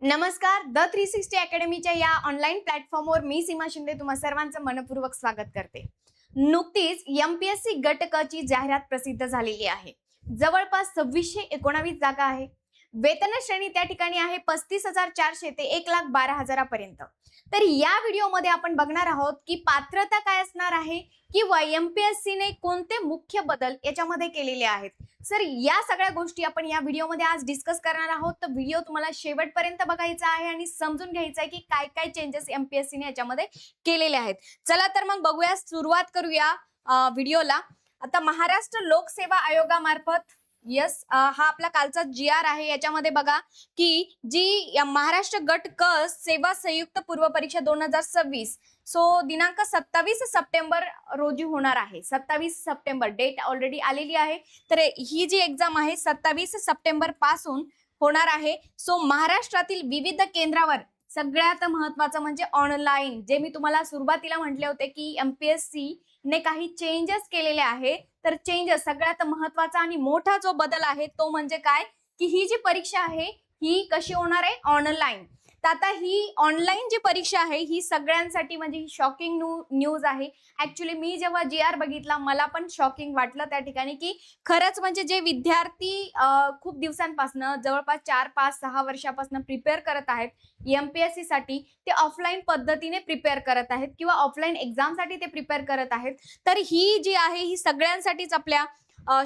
नमस्कार. द 360 अकॅडमीच्या या ऑनलाईन प्लॅटफॉर्मवर मी सीमा शिंदे तुम्हा सर्वांचं मनपूर्वक स्वागत करते. नुकतीच एमपीएससी गट क ची जाहिरात प्रसिद्ध झालेली आहे. जवळपास 2619 जागा आहे. वेतन श्रेणी त्या ठिकाणी आहे 35,400 ते 1,12,000 पर्यंत. तर या व्हिडिओमध्ये आपण बघणार आहोत की पात्रता काय असणार आहे किंवा एमपीएससी ने कोणते मुख्य बदल याच्यामध्ये केलेले आहेत. सर, या सगळ्या गोष्टी आपण या व्हिडिओमध्ये आज डिस्कस करणार आहोत. तर व्हिडिओ तुम्हाला शेवटपर्यंत बघायचा आहे आणि समजून घ्यायचं आहे की काय काय चेंजेस एमपीएससी ने याच्यामध्ये केलेले आहेत. चला तर मग बघूया, सुरुवात करूया व्हिडिओला. आता महाराष्ट्र लोकसेवा आयोगामार्फत हा आपला कालचा GR आहे. याच्यामध्ये बघा की जी महाराष्ट्र गट क सेवा संयुक्त पूर्व परीक्षा 2026 दिनांक 27 सप्टेंबर रोजी होणार आहे. 27 सप्टेंबर डेट ऑलरेडी आलेली आहे. तर ही जी एक्झाम आहे 27 सप्टेंबर पासून होणार आहे. महाराष्ट्रातील विविध केंद्रावर सगळ्यात महत्वाचं म्हणजे ऑनलाईन, जे मी तुम्हाला सुरुवातीला म्हटले होते की एमपीएससी ने काही चेंजेस केलेले आहे. तर चेंजेस सगळ्यात महत्वाचा आणि मोठा जो बदल आहे तो म्हणजे काय की ही जी परीक्षा आहे ही कशी होणार आहे, ऑनलाईन. तर आता ही ऑनलाईन जी परीक्षा आहे ही सगळ्यांसाठी म्हणजे शॉकिंग न्यूज आहे. ऍक्च्युली मी जेव्हा GR बघितला मला पण शॉकिंग वाटलं त्या ठिकाणी की खरंच म्हणजे जे विद्यार्थी खूप दिवसांपासून जवळपास 4-5-6 वर्षापासून प्रिपेअर करत आहेत एमपीएससी साठी, ते ऑफलाईन पद्धतीने प्रिपेअर करत आहेत किंवा ऑफलाईन एक्झाम साठी ते प्रिपेअर करत आहेत. तर ही जी आहे ही सगळ्यांसाठीच आपल्या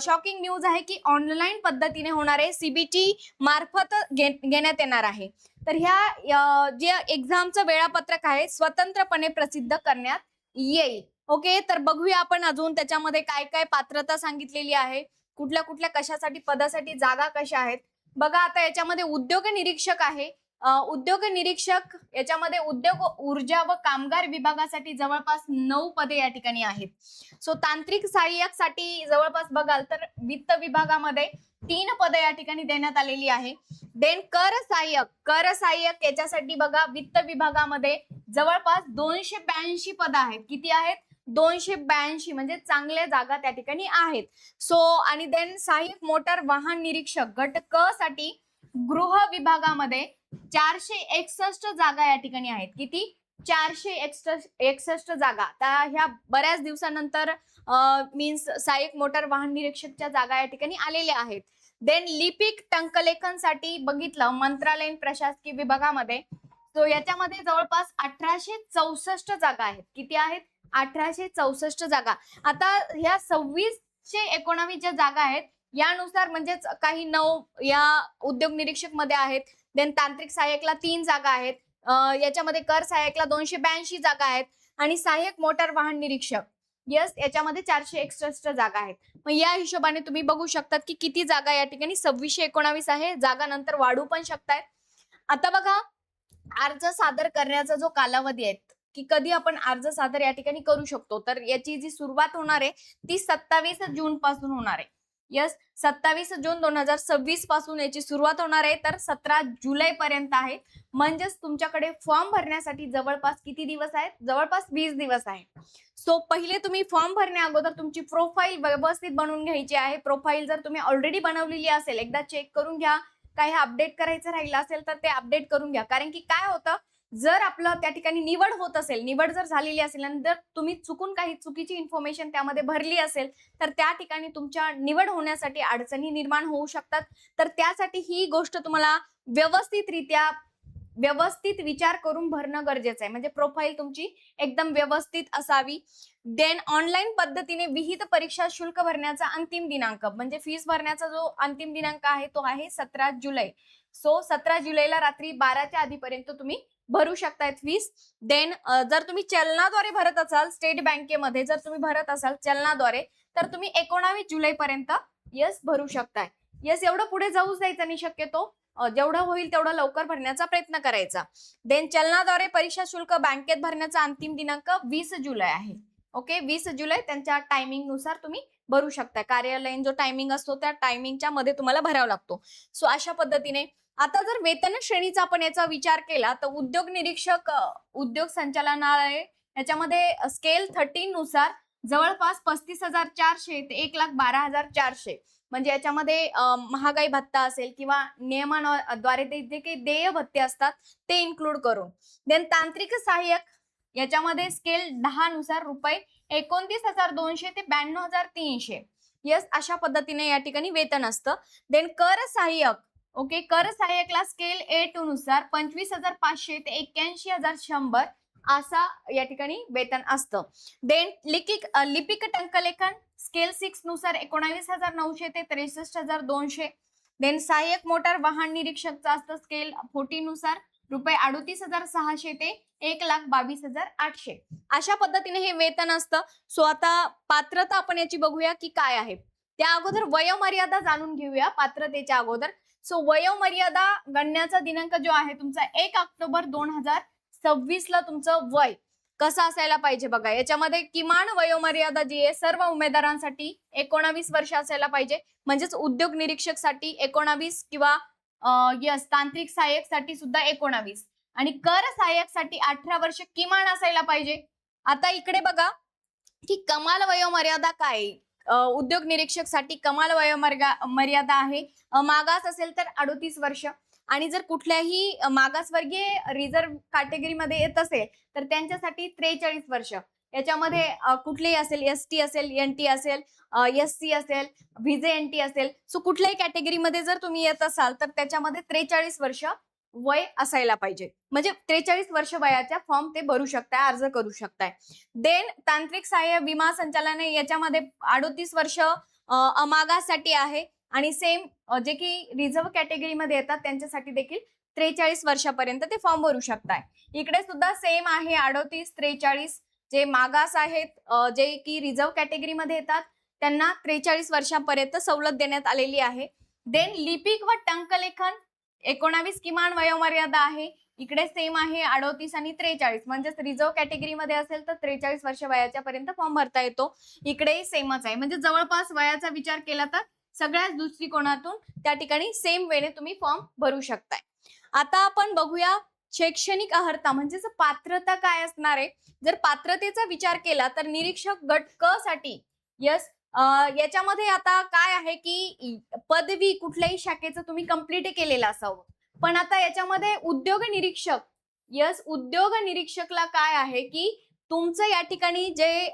शॉकिंग न्यूज आहे की ऑनलाईन पद्धतीने होणारे सीबीटी मार्फत घेण्यात येणार आहे. तर ह्या जे एक्झामचं वेळापत्रक आहे स्वतंत्रपणे प्रसिद्ध करण्यात येईल. ओके, तर बघूया आपण अजून त्याच्यामध्ये काय काय पात्रता सांगितलेली आहे, कुठल्या कुठल्या कशासाठी पदासाठी जागा कशा आहेत. बघा, आता याच्यामध्ये उद्योग निरीक्षक आहे. उद्योग निरीक्षक याच्यामध्ये उद्योग ऊर्जा व कामगार विभागासाठी जवळपास 9 पदे या ठिकाणी आहेत. तांत्रिक सहाय्यक साठी जवळपास बघाल तर वित्त विभागामध्ये 3 पदे या ठिकाणी देण्यात आलेली आहे. देन कर सहाय्यक याच्यासाठी बघा वित्त विभागामध्ये जवळपास 282 पद आहेत. किती आहेत? 282, म्हणजे चांगल्या जागा त्या ठिकाणी आहेत. आणि देन सहाय्यक मोटार वाहन निरीक्षक गट क साठी गृह विभागामध्ये 461 जागा या ठिकाणी आहेत. किती? 461 जागा. आता ह्या बऱ्याच दिवसानंतर मीन्स सहाय्यक मोटार वाहन निरीक्षकच्या जागा या ठिकाणी आलेल्या आहेत. देन लिपिक टंकलेखन साठी बघितलं मंत्रालयीन प्रशासकीय विभागामध्ये, याच्यामध्ये जवळपास 1864 जागा आहेत. किती आहेत? 1864 जागा. आता ह्या 2619 ज्या जागा आहेत यानुसार म्हणजेच काही 9 या उद्योग निरीक्षक मध्ये आहेत. देन तांत्रिक सहाय्यकला 3 जागा आहेत. याच्यामध्ये कर सहाय्यकला 282 जागा आहेत आणि सहाय्यक मोटार वाहन निरीक्षक याच्यामध्ये 461 जागा आहेत. मग या हिशोबाने तुम्ही बघू शकतात की किती जागा या ठिकाणी 2619 आहे. जागा नंतर वाढू पण शकतायत. आता बघा, अर्ज सादर करण्याचा जो कालावधी आहे की कधी आपण अर्ज सादर या ठिकाणी करू शकतो, तर याची जी सुरुवात होणार आहे ती 27 जून पासून होणार आहे. 27 जून 2026 पासून याची सुरुवात होणार आहे. तर 17 जुलै पर्यंत आहे. म्हणजेच तुमच्याकडे फॉर्म भरण्यासाठी जवळपास किती दिवस आहेत? जवळपास 20 दिवस आहे. पहिले तुम्ही फॉर्म भरण्या अगोदर तुमची प्रोफाईल व्यवस्थित बनवून घ्यायची आहे. प्रोफाईल जर तुम्ही ऑलरेडी बनवलेली असेल एकदा चेक करून घ्या. काही अपडेट करायचं राहिलं असेल तर ते अपडेट करून घ्या. कारण की काय होतं, जर आपलं त्या ठिकाणी निवड होत असेल, निवड जर झालेली असेल आणि जर तुम्ही चुकून काही चुकीची इन्फॉर्मेशन त्यामध्ये भरली असेल तर त्या ठिकाणी तुमच्या निवड होण्यासाठी अडचणी निर्माण होऊ शकतात. तर त्यासाठी ही गोष्ट तुम्हाला व्यवस्थित विचार करून भरणं गरजेचं आहे. म्हणजे प्रोफाईल तुमची एकदम व्यवस्थित असावी. देन ऑनलाईन पद्धतीने विहित परीक्षा शुल्क भरण्याचा अंतिम दिनांक म्हणजे फीस भरण्याचा जो अंतिम दिनांक आहे तो आहे 17 जुलै. 17 जुलैला रात्री 12च्या आधीपर्यंत तुम्ही भरू शकताय फीस. देन जर तुम्ही चलनाद्वारे भरत असाल, स्टेट बँकेमध्ये जर तुम्ही भरत असाल चलनाद्वारे, तर तुम्ही 19 जुलै पर्यंत भरू शकताय. एवढं पुढे जाऊच द्यायचं नाही शक्यतो. जेवढं होईल तेवढं लवकर भरण्याचा प्रयत्न करायचा. देन चलनाद्वारे परीक्षा शुल्क बँकेत भरण्याचा अंतिम दिनांक 20 जुलै आहे. ओके, 20 जुलै त्यांच्या टायमिंग नुसार तुम्ही भरू शकता. कार्यालयीन जो टायमिंग असतो त्या टायमिंगच्या मध्ये तुम्हाला भरावा लागतो. अशा पद्धतीने आता जर वेतन श्रेणीचा आपण याचा विचार केला तर उद्योग निरीक्षक उद्योग संचालनालय याच्यामध्ये स्केल 13 नुसार जवळपास 35,400 ते 1,12,400 म्हणजे याच्यामध्ये महागाई भत्ता असेल किंवा नियमांद्वारे ते जे काही देय भत्ते असतात ते इन्क्लूड करून. देन तांत्रिक सहाय्यक याच्यामध्ये स्केल 10 नुसार रुपये 29,200 ते 92,300 यस अशा पद्धतीने या ठिकाणी वेतन असतं. देन कर सहाय्यक ओके, कर सहाय्यकला स्केल A2 नुसार 25,500 ते 81,100 असा या ठिकाणी वेतन असतं. देन लिपिक टंकलेखन स्केल 6 नुसार 19,900 ते 63,200. देन सहाय्यक मोटार वाहन निरीक्षकचा असतं स्केल 40 नुसार रुपये 38,600 ते 1,22,800 अशा पद्धतीने हे वेतन असतं. सो आता पात्रता आपण याची बघूया की काय आहे. त्या अगोदर वयोमर्यादा जाणून घेऊया पात्रतेच्या अगोदर. सो वयोमर्यादा गणण्याचा दिनांक जो आहे तुमचा 1 ऑक्टोबर 2026 ला तुमचं वय कसं असायला पाहिजे बघा. याच्यामध्ये किमान वयोमर्यादा जी आहे सर्व उमेदवारांसाठी 19 वर्ष असायला पाहिजे. म्हणजेच उद्योग निरीक्षक साठी 19 किंवा यस तांत्रिक सहाय्यक साठी सुद्धा 19 आणि कर सहाय्यक साठी 18 वर्ष किमान असायला पाहिजे. आता इकडे बघा की कमाल वयोमर्यादा काय. उद्योग निरीक्षक साठी कमाल वयोमर्यादा आहे मागास असेल तर 38 वर्ष आणि जर कुठल्याही मागासवर्गीय रिझर्व्ह कॅटेगरीमध्ये येत असेल तर त्यांच्यासाठी 43 वर्ष. याच्यामध्ये कुठलेही असेल ST असेल NT असेल SC असेल VJNT असेल. सो कुठल्याही कॅटेगरीमध्ये जर तुम्ही येत असाल तर त्याच्यामध्ये 43 वर्ष वय असायला पाहिजे. म्हणजे 43 वर्ष वयाच्या फॉर्म ते भरू शकताय, अर्ज करू शकताय. देन तांत्रिक सहाय्य विमा संचालने याच्यामध्ये 38 वर्ष अमागासाठी आहे आणि सेम जे की रिझर्व्ह कॅटेगरीमध्ये येतात त्यांच्यासाठी देखील 43 वर्षापर्यंत ते फॉर्म भरू शकताय. इकडे सुद्धा सेम आहे 38 43 जे मागास आहेत जे की रिझर्व्ह कॅटेगरीमध्ये येतात त्यांना 43 वर्षापर्यंत सवलत देण्यात आलेली आहे. देन लिपिक व टंकलेखन 19 किमान वयोमर्यादा आहे. इकडे सेम आहे 38 आणि 43 म्हणजेच रिझर्व्ह कॅटेगरीमध्ये असेल तर 43 वर्ष वयाच्या पर्यंत फॉर्म भरता येतो. इकडेही सेमच आहे म्हणजे जवळपास वयाचा विचार केला तर सगळ्याच दृष्टिकोनातून त्या ठिकाणी सेम वेने तुम्ही फॉर्म भरू शकताय. आता आपण बघूया शैक्षणिक अर्हता म्हणजेच पात्रता काय असणार आहे. जर पात्रतेचा विचार केला तर निरीक्षक गट क साठी यस याच्यामध्ये आता काय आहे की पदवी कुठल्याही शाखेचं तुम्ही कंप्लीट केलेलं असावं. पण आता याच्यामध्ये उद्योग निरीक्षक यस उद्योग निरीक्षकला काय आहे की तुमचं या ठिकाणी जे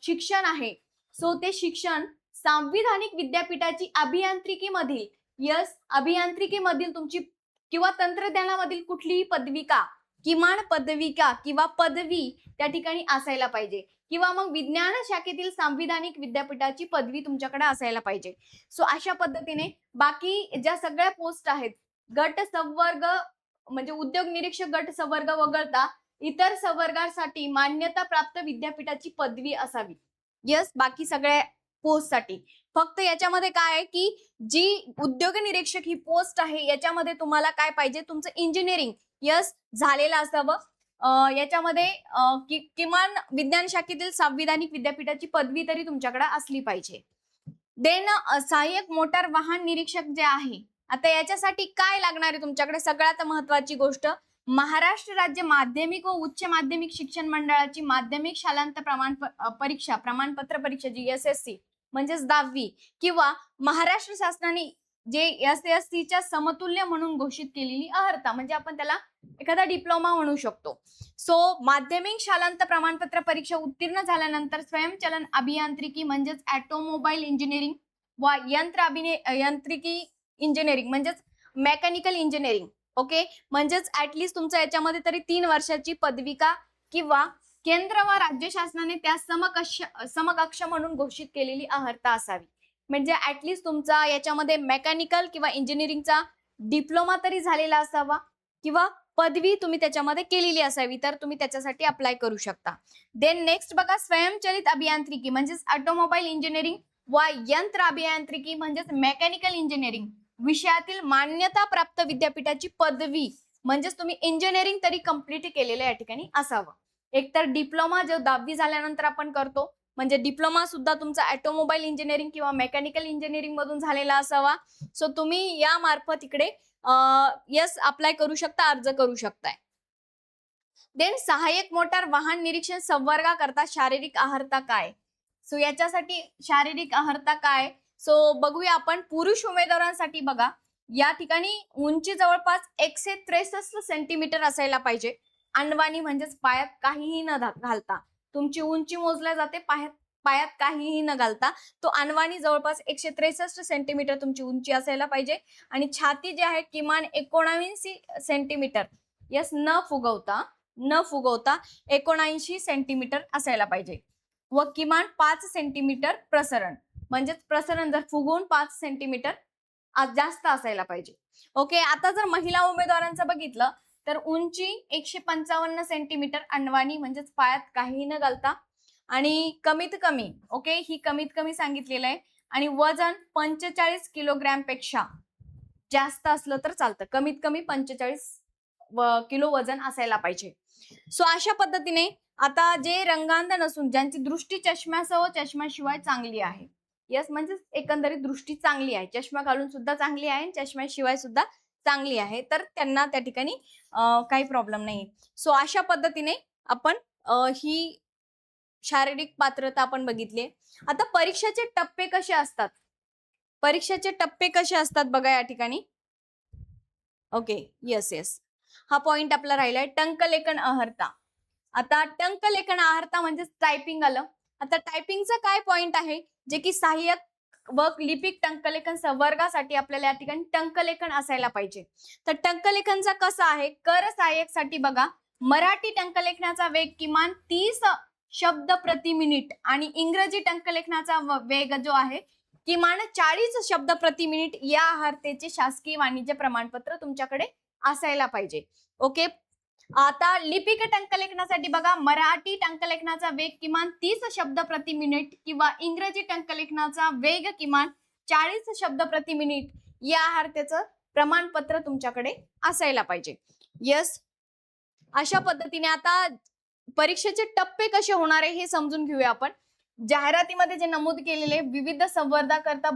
शिक्षण आहे सो ते शिक्षण सांविधानिक विद्यापीठाची अभियांत्रिकीमधील यस अभियांत्रिकीमधील तुमची किंवा तंत्रज्ञानामधील कुठलीही पदविका किमान पदविका किंवा पदवी त्या ठिकाणी असायला पाहिजे किंवा मग विज्ञान शाखेतील सांविधानिक विद्यापीठाची पदवी तुमच्याकडे असायला पाहिजे. सो अशा पद्धतीने बाकी ज्या सगळ्या पोस्ट आहेत गट संवर्ग म्हणजे उद्योग निरीक्षक गट संवर्ग वगळता इतर संवर्गासाठी मान्यता प्राप्त विद्यापीठाची पदवी असावी. यस बाकी सगळ्या पोस्ट साठी फक्त याच्यामध्ये काय आहे की जी उद्योग निरीक्षक ही पोस्ट आहे याच्यामध्ये तुम्हाला काय पाहिजे तुमचं इंजिनिअरिंग यस झालेलं असावं. याच्यामध्ये किमान विज्ञान शाखेतील संविधानिक विद्यापीठाची पदवी तरी तुमच्याकडे असली पाहिजे. देन सहाय्यक मोटार वाहन निरीक्षक जे आहे आता याच्यासाठी काय लागणार आहे तुमच्याकडे सगळ्यात महत्वाची गोष्ट महाराष्ट्र राज्य माध्यमिक व उच्च माध्यमिक शिक्षण मंडळाची माध्यमिक शालांत प्रमाणपत्र परीक्षा जी SSC म्हणजेच 10वी किंवा महाराष्ट्र शासनाने जे SSC च्या समतुल्य म्हणून घोषित केलेली अर्हता म्हणजे आपण त्याला एखादा डिप्लोमा म्हणू शकतो. सो माध्यमिक शालांत प्रमाणपत्र परीक्षा उत्तीर्ण झाल्यानंतर स्वयंचलन अभियांत्रिकी म्हणजेच ऑटोमोबाईल इंजिनिअरिंग व यांत्रिकी इंजिनिअरिंग म्हणजेच मेकॅनिकल इंजिनिअरिंग ओके म्हणजेच ऍटलीस्ट तुमचं याच्यामध्ये तरी 3 वर्षाची पदविका किंवा केंद्र व राज्य शासनाने त्या समकक्ष म्हणून घोषित केलेली अर्हता असावी. म्हणजे ऍटलीस्ट तुमचा याच्यामध्ये मेकॅनिकल किंवा इंजिनिअरिंगचा डिप्लोमा तरी झालेला असावा किंवा पदवी तुम्ही त्याच्यामध्ये केलेली असावी तर तुम्ही त्याच्यासाठी अप्लाय करू शकता. देन नेक्स्ट बघा स्वयंचलित अभियांत्रिकी म्हणजेच ऑटोमोबाईल इंजिनिअरिंग व यंत्र अभियांत्रिकी म्हणजेच मेकॅनिकल इंजिनिअरिंग विषयातील मान्यता प्राप्त विद्यापीठाची पदवी म्हणजेच तुम्ही इंजिनिअरिंग तरी कंप्लीट केलेलं या ठिकाणी असावं. एकतर डिप्लोमा जो 10वी झाल्यानंतर आपण करतो म्हणजे डिप्लोमा सुद्धा तुमचा ऑटोमोबाईल इंजिनिअरिंग किंवा मेकॅनिकल इंजिनिअरिंग मधून झालेला असावा. सो तुम्ही या मार्फत इकडे यस अप्लाय करू शकता अर्ज करू शकताय. देन सहाय्यक मोटार वाहन निरीक्षण संवर्गाकरता शारीरिक अर्हता काय. सो याच्यासाठी शारीरिक अर्हता काय सो बघूया आपण पुरुष उमेदवारांसाठी. बघा, या ठिकाणी उंची जवळपास 163 सेंटीमीटर असायला पाहिजे. अनवाणी म्हणजेच पायात काहीही न घालता तुमची उंची मोजल्या जाते, पायात काहीही न घालता. तो अनवाणी जवळपास 163 सेंटीमीटर तुमची उंची असायला पाहिजे. आणि छाती जी आहे किमान 19 सेंटीमीटर, यस, न फुगवता 79 सेंटीमीटर असायला पाहिजे. व किमान 5 सेंटीमीटर प्रसरण, म्हणजेच प्रसरण जर फुगवून 5 सेंटीमीटर जास्त असायला पाहिजे. ओके, आता जर महिला उमेदवारांचं बघितलं तर उंची 155 सेंटीमीटर अनवाणी म्हणजेच पायात काहीही न घालता. आणि कमीत कमी, ओके, ही कमीत कमी सांगितलेलं आहे. आणि वजन 45 किलोग्रॅम पेक्षा जास्त असलं तर चालतं. कमीत कमी 45 किलो वजन असायला पाहिजे. सो अशा पद्धतीने आता जे रंगांध नसून ज्यांची दृष्टी चष्म्यासह चष्म्याशिवाय चांगली आहे, यस, म्हणजे एकंदरीत दृष्टी चांगली आहे, चष्मा घालून सुद्धा चांगली आहे, चष्म्याशिवाय सुद्धा चांगली आहे, तर त्यांना त्या ठिकाणी काही प्रॉब्लेम नाही. सो अशा पद्धतीने आपण ही शारीरिक पात्रता आपण बघितली. आता परीक्षेचे टप्पे कसे असतात, बघा या ठिकाणी. ओके, यस, हा पॉइंट आपला राहिलाय. टंकलेखन अहर्ता. आता टंकलेखन अहर्ता म्हणजे टायपिंग आलं. आता टायपिंगचा काय पॉइंट आहे, जे की सहाय्यक व लिपिक टंकलेखन संवर्गासाठी आपल्याला या ठिकाणी टंकलेखन असायला पाहिजे. तर टंकलेखनचा कसा आहे, कर सहाय्यकसाठी बघा, मराठी टंकलेखनाचा वेग किमान 30 शब्द प्रति मिनिट आणि इंग्रजी टंकलेखनाचा वेग जो आहे किमान 40 शब्द प्रति मिनिट या अहर्तेचे शासकीय वाणिज्य प्रमाणपत्र तुमच्याकडे असायला पाहिजे. ओके, आता लिपिक टंकलेखनासाठी बघा, मराठी टंकलेखनाचा वेग किमान 30 शब्द प्रति मिनिट किंवा इंग्रजी टंकलेखनाचा वेग किमान 40 शब्द प्रति मिनिट या अहर्तेचं प्रमाणपत्र तुमच्याकडे असायला पाहिजे. यस, अशा पद्धतीने आता परीक्षेचे टप्पे कसे होणार आहे हे समजून घेऊया आपण. जाहिरातीमध्ये जे नमूद केलेले विविध संवर्गाकरता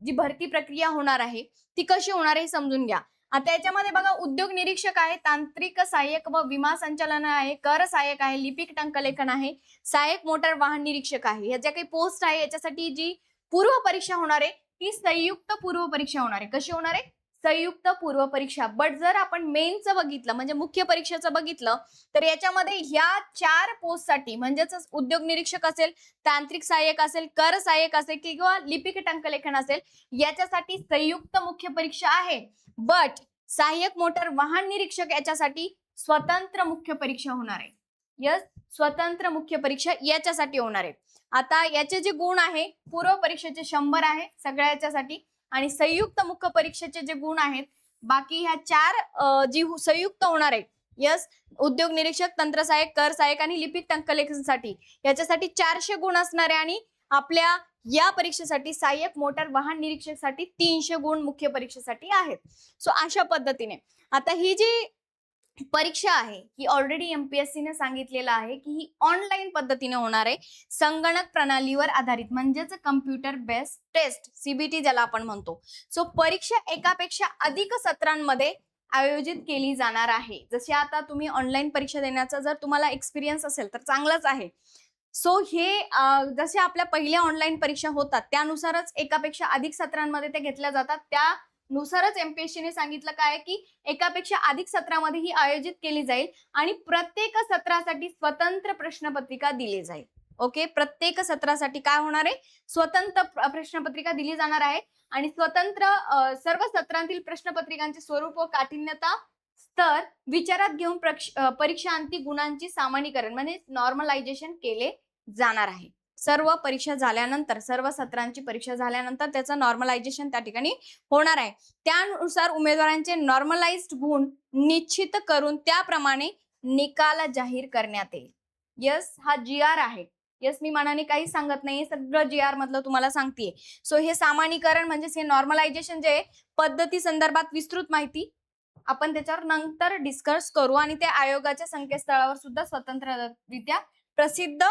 जी भरती प्रक्रिया होणार आहे ती कशी होणार आहे समजून घ्या. आता याच्यामध्ये बघा, उद्योग निरीक्षक आहे, तांत्रिक सहाय्यक व विमा संचालन आहे, कर सहाय्यक आहे, लिपिक टंकलेखन आहे, सहाय्यक मोटार वाहन निरीक्षक आहे. ह्या ज्या काही पोस्ट आहे याच्यासाठी जी पूर्व परीक्षा होणार आहे ती संयुक्त पूर्व परीक्षा होणार आहे. कशी होणार आहे, संयुक्त पूर्व परीक्षा. बट जर आपण मेनचं बघितलं म्हणजे मुख्य परीक्षेचं बघितलं तर याच्यामध्ये ह्या 4 पोस्टसाठी म्हणजेच उद्योग निरीक्षक असेल, तांत्रिक सहाय्यक असेल, कर सहाय्यक असेल किंवा लिपिक टंकलेखन असेल, याच्यासाठी संयुक्त मुख्य परीक्षा आहे. बट सहाय्यक मोटार वाहन निरीक्षक याच्यासाठी स्वतंत्र मुख्य परीक्षा होणार आहे. यस, स्वतंत्र मुख्य परीक्षा याच्यासाठी होणार आहे. आता याचे जे गुण आहे, पूर्व परीक्षेचे 100 आहे सगळ्या याच्यासाठी, आणि संयुक्त मुख्य परीक्षेचे जे गुण आहेत बाकी ह्या 4 जी संयुक्त होणार आहे, यस, उद्योग निरीक्षक, तंत्र सहाय्यक, कर सहाय्यक आणि लिपिक टंकलेखनसाठी याच्यासाठी 400 गुण असणार आहे. आणि आपल्या या परीक्षेसाठी सहाय्यक मोटार वाहन निरीक्षकसाठी 300 गुण मुख्य परीक्षेसाठी आहेत. सो अशा पद्धतीने आता ही जी परीक्षा आहे ही ऑलरेडी एमपीएससी ने सांगितलेलं आहे की ही ऑनलाईन पद्धतीने होणार आहे, संगणक प्रणालीवर आधारित म्हणजेच कम्प्युटर बेस्ड टेस्ट, सीबीटी ज्याला आपण म्हणतो. सो परीक्षा एकापेक्षा अधिक सत्रांमध्ये आयोजित केली जाणार आहे. जसे आता तुम्ही ऑनलाईन परीक्षा देण्याचा जर तुम्हाला एक्सपिरियन्स असेल तर चांगलंच आहे. सो हे जसे आपल्या पहिल्या ऑनलाईन परीक्षा होतात त्यानुसारच एकापेक्षा अधिक सत्रांमध्ये ते घेतल्या जातात. त्यानुसारच एमपीएससी ने सांगितलं काय की एकापेक्षा अधिक सत्रामध्ये ही आयोजित केली जाईल आणि प्रत्येक सत्रासाठी स्वतंत्र प्रश्नपत्रिका दिली जाईल. ओके, प्रत्येक सत्रासाठी काय होणार आहे, स्वतंत्र प्रश्नपत्रिका दिली जाणार आहे आणि स्वतंत्र सर्व सत्रांतील प्रश्नपत्रिकांचे स्वरूप व काठिण्यता स्तर विचारात घेऊन परीक्षांती गुणांची सामान्यीकरण म्हणजे नॉर्मलायझेशन केले जाणार आहे. सर्व परीक्षा झाल्यानंतर, सर्व सत्रांची परीक्षा झाल्यानंतर त्याचं नॉर्मलायझेशन त्या ठिकाणी होणार आहे. त्यानुसार उमेदवारांचे नॉर्मलाइज्ड गुण निश्चित करून त्याप्रमाणे निकाल जाहीर करण्यात येईल. यस, हा GR आहे. यस, मी मनाने काही सांगत नाही, सगळं GR मधलं तुम्हाला सांगतेय. सो हे सामान्यीकरण म्हणजे हे नॉर्मलायझेशन जे पद्धती संदर्भात विस्तृत माहिती आपण त्याच्यावर नंतर डिस्कस करू आणि ते आयोगाच्या संकेतस्थळावर सुद्धा स्वतंत्ररित्या प्रसिद्ध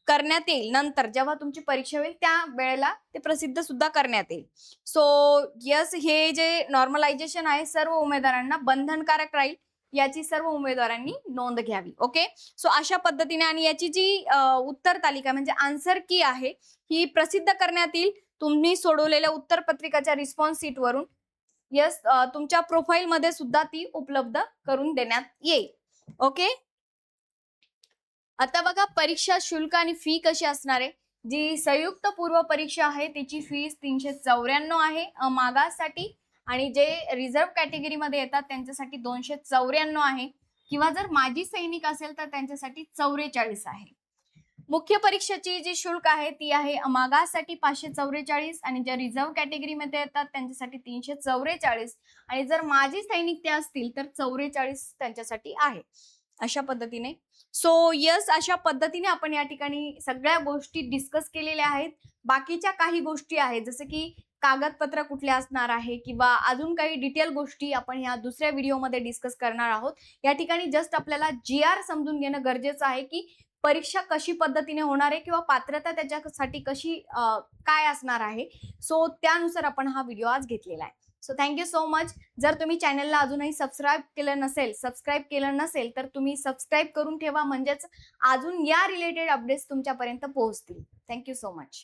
करण्यात येईल. नंतर जेव्हा तुमची परीक्षा होईल त्या वेळेला ते प्रसिद्ध सुद्धा करण्यात येईल. सो यस, हे जे नॉर्मलायझेशन आहे सर्व उमेदवारांना बंधनकारक राहील, याची सर्व उमेदवारांनी नोंद घ्यावी. ओके, सो अशा पद्धतीने आणि याची जी उत्तर तालिका म्हणजे आन्सर की आहे ही प्रसिद्ध करण्यात येईल तुम्ही सोडवलेल्या उत्तरपत्रिकाच्या रिस्पॉन्स शीट वरून यस तुमच्या प्रोफाईल मध्ये सुद्धा ती उपलब्ध करून देण्यात येईल. ओके. आता बघा परीक्षा शुल्क आणि फी कशी असणार आहे. जी संयुक्त पूर्व परीक्षा आहे त्याची फीस 394 आहे मागासाठी, आणि जे रिझर्व्ह कॅटेगरीमध्ये येतात त्यांच्यासाठी 294 आहे, किंवा जर माजी सैनिक असेल तर त्यांच्यासाठी 44 आहे. मुख्य परीक्षेची जी शुल्क आहे ती आहे मागासाठी 544, आणि ज्या रिझर्व्ह कॅटेगरीमध्ये येतात त्यांच्यासाठी 344, आणि जर माजी सैनिक ते असतील तर 44 त्यांच्यासाठी आहे. अशा पद्धतीने सो यस अशा पद्धतीने आपण या ठिकाणी सगळ्या गोष्टी डिस्कस केलेल्या आहेत. बाकीच्या काही गोष्टी आहेत जसं की कागदपत्र कुठले असणार आहे किंवा अजून काही डिटेल गोष्टी आपण या दुसऱ्या व्हिडिओमध्ये डिस्कस करणार आहोत. या ठिकाणी जस्ट आपल्याला GR समजून घेणं गरजेचं आहे की परीक्षा कशी पद्धतीने होणार आहे किंवा पात्रता त्याच्यासाठी कशी काय असणार आहे. सो त्यानुसार आपण हा व्हिडिओ आज घेतलेला आहे. So thank you so much. जर तुम्ही चॅनलला अजूनही सबस्क्राईब केलं नसेल तर तुम्ही सबस्क्राईब करून ठेवा, म्हणजेच अजून या रिलेटेड अपडेट्स तुमच्यापर्यंत पोहोचतील. Thank you so much.